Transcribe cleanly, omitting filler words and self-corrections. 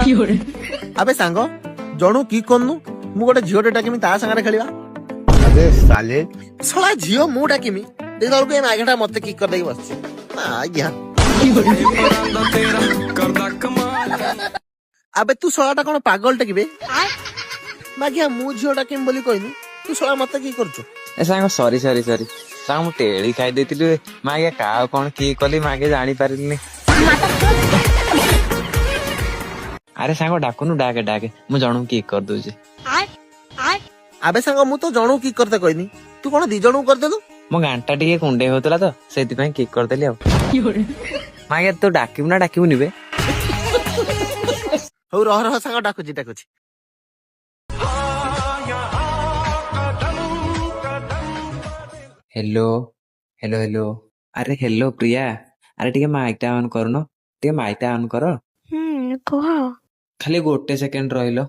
আবে সাঙ্গ জଣୁ କି କରନୁ ମୁଁ ଗୋଟେ ଝିଅଟେ ଡାକିମି ତା ସାଙ୍ଗରେ ଖେଳିବା। अबे साले ଶଳା ଝିଅ ମୁଁ ଡାକିମି ଦେଖିଲା ବେଳକୁ ଏ ମାଗେଟା ମତେ କିକ୍ କରିଦେଇକି ବସିଛି। ଆଜ୍ଞା ଆବେ ତୁ ଶଳାଟା କଣ ପାଗଳ ଟେକିବେ? ମାଗିଆ ମୁଁ ଝିଅ ଡାକିମି ବୋଲି କହିନି ତୁ ଶଳା ମତେ କି କରୁଛୁ? ଏ ସାଙ୍ଗ ସରି ସରି ସରି ସାଙ୍ଗ ମୁଁ ଟେଳି ଖାଇ ଦେଇଥିଲି ମାଗେ କାହା କଣ କି କଲି ମାଗେ ଜାଣିପାରିଲିନି। ଆରେ ସାଙ୍ଗ ଡାକୁନୁ ଡାକେ ଡାକେ ମୁଁ ଜଣକୁ କିକ୍ କରିଦଉଛି। ଆବେ ସାଙ୍ଗ ମୁଁ ତ ଜଣକୁ କିକ୍ କରିତେ କହିନି ତୁ କଣ ଦି ଜଣଙ୍କୁ କରିଦେଲୁ? ମୋ ଗାଣ୍ଟା ଟିକେ କୁଣ୍ଡେଇ ହଉଥିଲା ତ ସେଇଥିପାଇଁ କିକ୍ କରିଦେଲି ଆଉ। ମାଗେ ତୁ ଡାକିବୁ ନା ଡାକିବୁନି ବେ? ହଉ ରହ ରହ ସାଙ୍ଗ ଡାକୁଛି ଡାକୁଛି। हेलो हेलो हेलो अरे हेलो प्रिया अरे टिके माइकटा ऑन करूनो टिके माइकटा ऑन करो कुह खाली गोटे सेकेंड रहिलो।